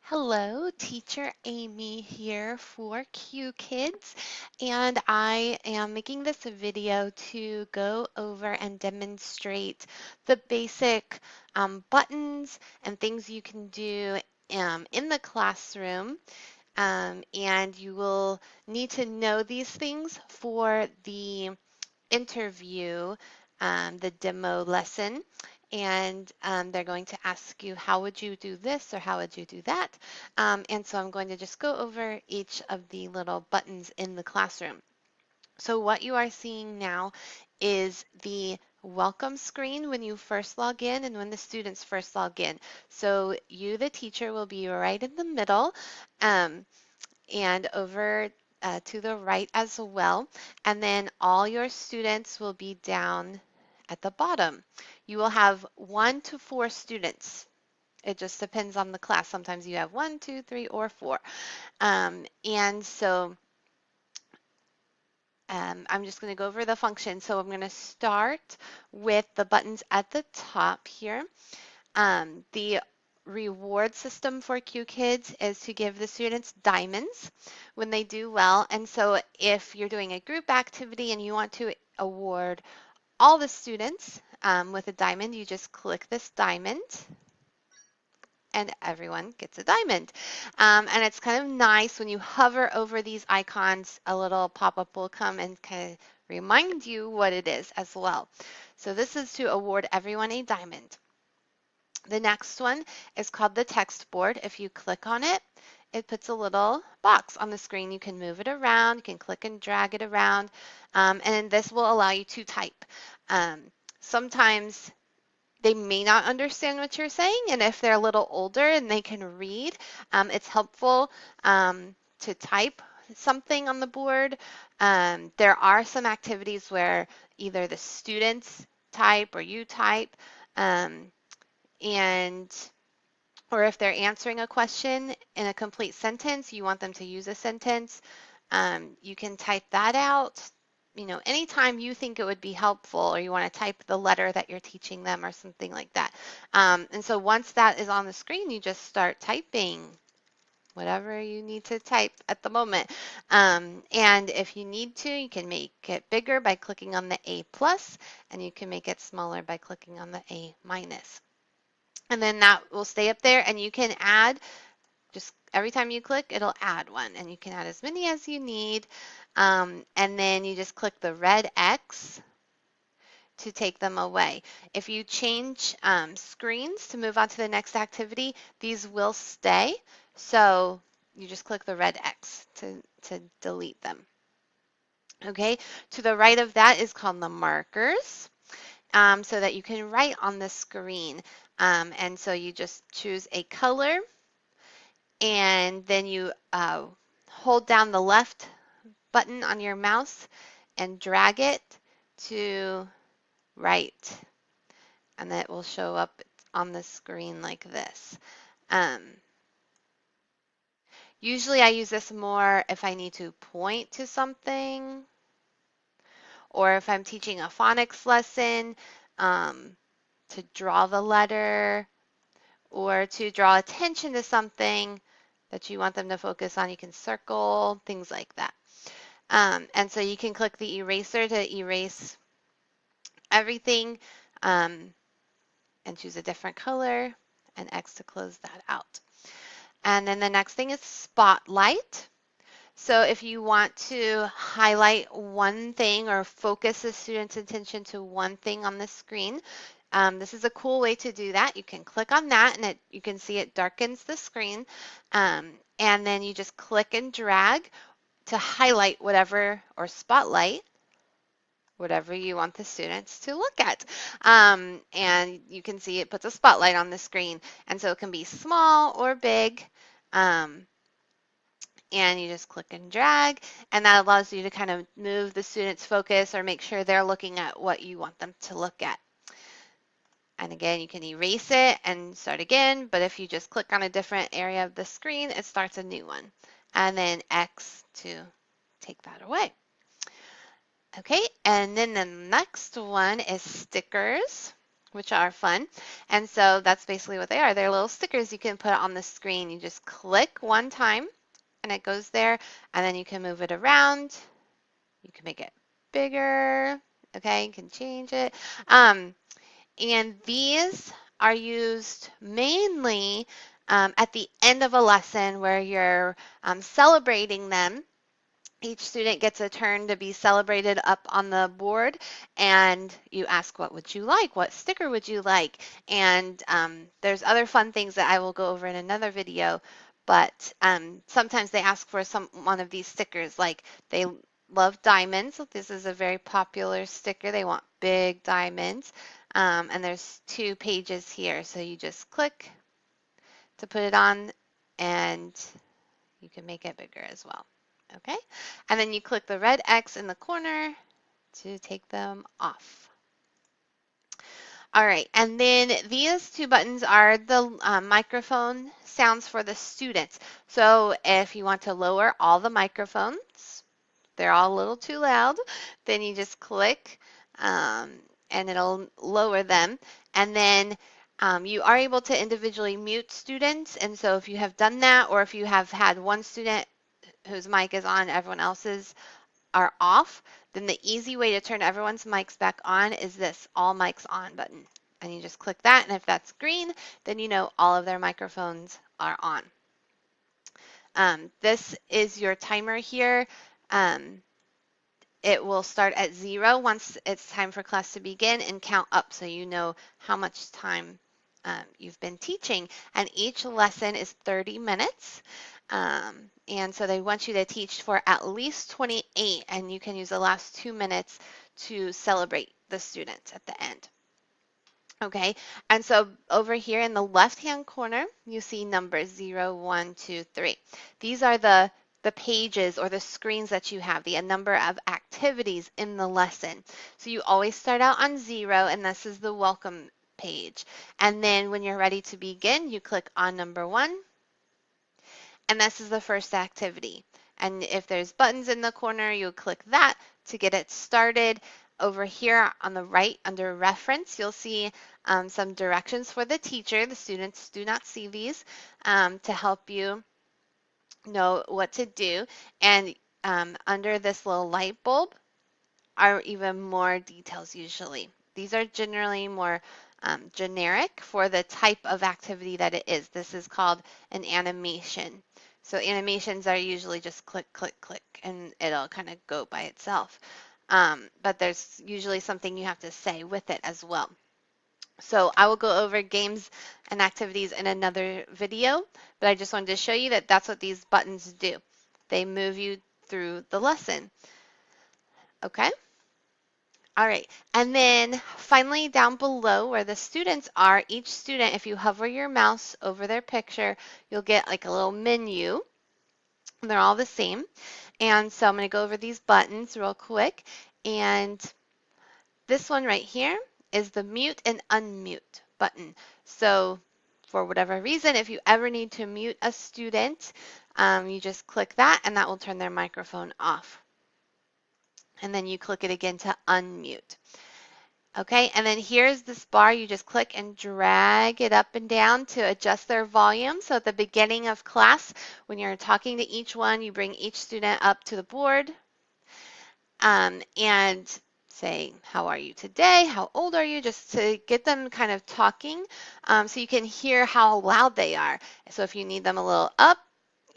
Hello, Teacher Amy here for Qkids, and I am making this video to go over and demonstrate the basic buttons and things you can do in the classroom. And you will need to know these things for the interview, the demo lesson, and they're going to ask you, how would you do this or how would you do that? And so I'm going to just go over each of the little buttons in the classroom. So what you are seeing now is the welcome screen when you first log in and when the students first log in. So you, the teacher, will be right in the middle. And over to the right as well. And then all your students will be down at the bottom. You will have 1 to 4 students. It just depends on the class. Sometimes you have 1, 2, 3, or 4. And so I'm just going to go over the function. So I'm going to start with the buttons at the top here. The reward system for Qkids is to give the students diamonds when they do well. And so if you're doing a group activity and you want to award all the students with a diamond, you just click this diamond and everyone gets a diamond. And it's kind of nice when you hover over these icons, a little pop-up will come and kind of remind you what it is as well. So this is to award everyone a diamond. The next one is called the text board. If you click on it, it puts a little box on the screen. You can move it around, you can click and drag it around, and this will allow you to type. Sometimes they may not understand what you're saying, and if they're a little older and they can read, it's helpful to type something on the board. There are some activities where either the students type or you type. And or if they're answering a question in a complete sentence, you want them to use a sentence, you can type that out. You know, anytime you think it would be helpful or you want to type the letter that you're teaching them or something like that. And so once that is on the screen, you just start typing whatever you need to type at the moment. And if you need to, you can make it bigger by clicking on the A plus, and you can make it smaller by clicking on the A minus. And then that will stay up there, and you can add, just every time you click, it'll add one, and you can add as many as you need. And then you just click the red X to take them away. If you change screens to move on to the next activity, these will stay. So you just click the red X to delete them. Okay, to the right of that is called the markers. So that you can write on the screen. And so you just choose a color, and then you hold down the left button on your mouse and drag it to write, and that will show up on the screen like this. Usually I use this more if I need to point to something, or if I'm teaching a phonics lesson, to draw the letter, or to draw attention to something that you want them to focus on. You can circle, things like that. And so you can click the eraser to erase everything, and choose a different color, and X to close that out. And then the next thing is spotlight. So if you want to highlight one thing or focus the student's attention to one thing on the screen, this is a cool way to do that. You can click on that, and you can see it darkens the screen. And then you just click and drag to highlight whatever, or spotlight whatever you want the students to look at. And you can see it puts a spotlight on the screen. And so it can be small or big. And you just click and drag, and that allows you to kind of move the student's focus or make sure they're looking at what you want them to look at. And again, you can erase it and start again, but if you just click on a different area of the screen, it starts a new one. And then X to take that away. Okay, and then the next one is stickers. which are fun. And so that's basically what they are. They're little stickers you can put on the screen. You just click one time and it goes there, and then you can move it around. You can make it bigger. Okay, you can change it. And these are used mainly at the end of a lesson where you're celebrating them. Each student gets a turn to be celebrated up on the board, and you ask, what would you like? What sticker would you like? And there's other fun things that I will go over in another video, but sometimes they ask for one of these stickers, like they love diamonds. This is a very popular sticker. They want big diamonds. And there's 2 pages here, so you just click to put it on, and you can make it bigger as well. Okay, and then you click the red X in the corner to take them off. All right, and then these 2 buttons are the microphone sounds for the students. So if you want to lower all the microphones, they're all a little too loud, then you just click and it'll lower them. And then you are able to individually mute students. And so if you have done that, or if you have had one student whose mic is on, everyone else's are off, then the easy way to turn everyone's mics back on is this all mics on button. And you just click that, and if that's green, then you know all of their microphones are on. This is your timer here. It will start at 0 once it's time for class to begin and count up so you know how much time you've been teaching. And each lesson is 30 minutes. And so they want you to teach for at least 28, and you can use the last 2 minutes to celebrate the students at the end. Okay, and so over here in the left-hand corner, you see numbers 0, 1, 2, 3. These are the pages or the screens that you have, the number of activities in the lesson. So you always start out on 0, and this is the welcome page. And then when you're ready to begin, you click on number 1, and this is the first activity. And if there's buttons in the corner, you'll click that to get it started. Over here on the right under reference, you'll see some directions for the teacher. The students do not see these to help you know what to do. And under this little light bulb are even more details usually. These are generally more generic for the type of activity that it is. This is called an animation. So animations are usually just click, click, click, and it'll kind of go by itself. But there's usually something you have to say with it as well. So I will go over games and activities in another video, but I just wanted to show you that that's what these buttons do. They move you through the lesson. Okay? All right, and then finally down below where the students are, each student, if you hover your mouse over their picture, you'll get like a little menu. They're all the same. And so I'm going to go over these buttons real quick. And this one right here is the mute and unmute button. So for whatever reason, if you ever need to mute a student, you just click that and that will turn their microphone off. And then you click it again to unmute. Okay, and then here's this bar. You just click and drag it up and down to adjust their volume. So at the beginning of class, when you're talking to each one, you bring each student up to the board and say, how are you today? How old are you? Just to get them kind of talking so you can hear how loud they are. So if you need them a little up,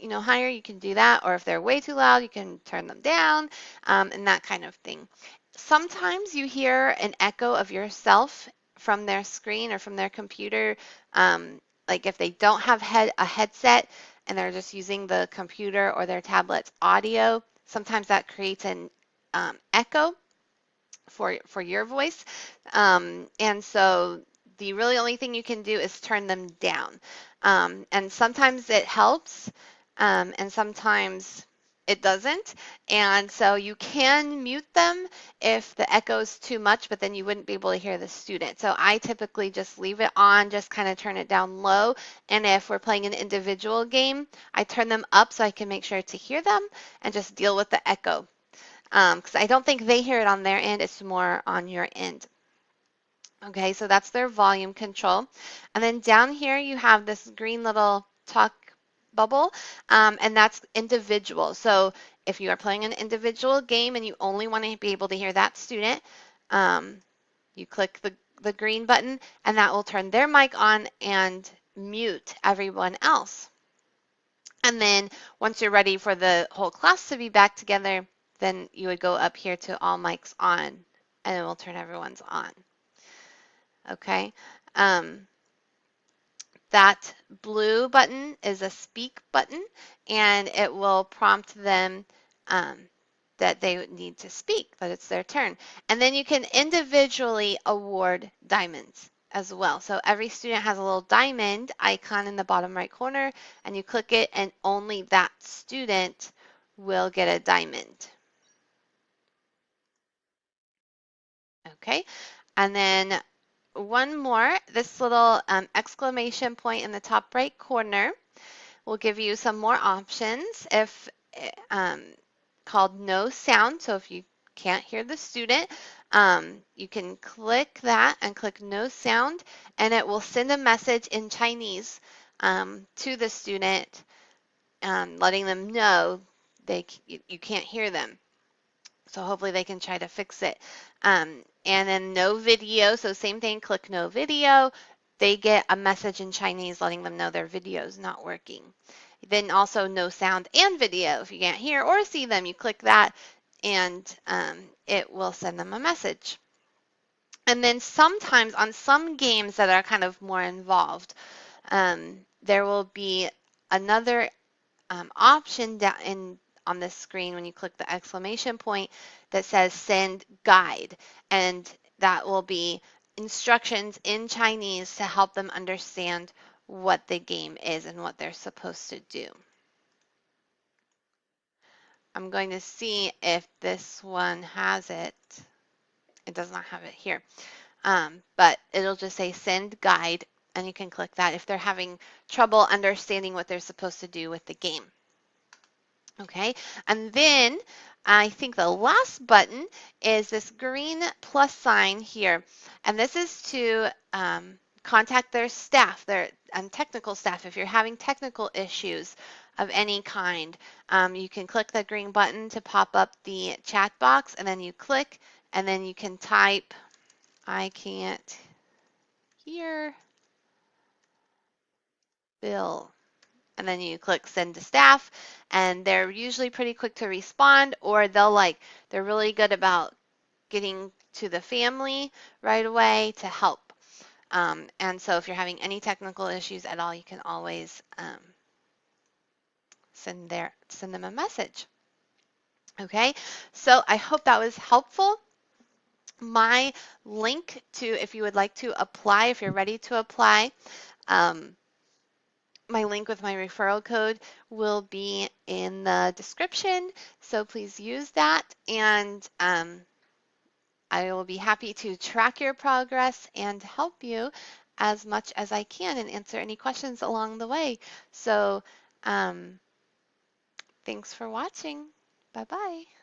higher, you can do that. Or if they're way too loud, you can turn them down and that kind of thing. Sometimes you hear an echo of yourself from their screen or from their computer. Like if they don't have a headset and they're just using the computer or their tablet's audio, sometimes that creates an echo for your voice. And so the really only thing you can do is turn them down. And sometimes it helps, and sometimes it doesn't. And so you can mute them if the echo is too much, but then you wouldn't be able to hear the student. So I typically just leave it on, just kind of turn it down low. And if we're playing an individual game, I turn them up so I can make sure to hear them and just deal with the echo. Because I don't think they hear it on their end, it's more on your end. Okay, so that's their volume control. And then down here you have this green little talk bubble, and that's individual. So if you are playing an individual game and you only want to be able to hear that student, um, you click the green button and that will turn their mic on and mute everyone else. And then once you're ready for the whole class to be back together, then you would go up here to all mics on and it will turn everyone's on. Okay. Um, that blue button is a speak button and it will prompt them um, that they need to speak, that it's their turn. And then you can individually award diamonds as well. So every student has a little diamond icon in the bottom right corner and you click it and only that student will get a diamond. Okay, and then one more, this little exclamation point in the top right corner will give you some more options if um, called no sound. So if you can't hear the student, you can click that and click no sound and it will send a message in Chinese to the student letting them know you can't hear them. So hopefully they can try to fix it. And then no video, so same thing, click no video. They get a message in Chinese letting them know their video is not working. Then also no sound and video. If you can't hear or see them, you click that and it will send them a message. And then sometimes on some games that are kind of more involved, there will be another option down on this screen when you click the exclamation point that says send guide, and that will be instructions in Chinese to help them understand what the game is and what they're supposed to do. I'm going to see if this one has it. It does not have it here, but it'll just say send guide, and you can click that if they're having trouble understanding what they're supposed to do with the game. Okay, and then I think the last button is this green plus sign here, and this is to contact their staff, their technical staff. If you're having technical issues of any kind, you can click the green button to pop up the chat box, and then you click, and then you can type, I can't hear Bill. And then you click send to staff and they're usually pretty quick to respond, or they're really good about getting to the family right away to help. And so if you're having any technical issues at all, you can always send them a message. Okay, so I hope that was helpful. My link to, if you would like to apply, if you're ready to apply, my link with my referral code will be in the description, so please use that, and I will be happy to track your progress and help you as much as I can and answer any questions along the way. So thanks for watching. Bye-bye.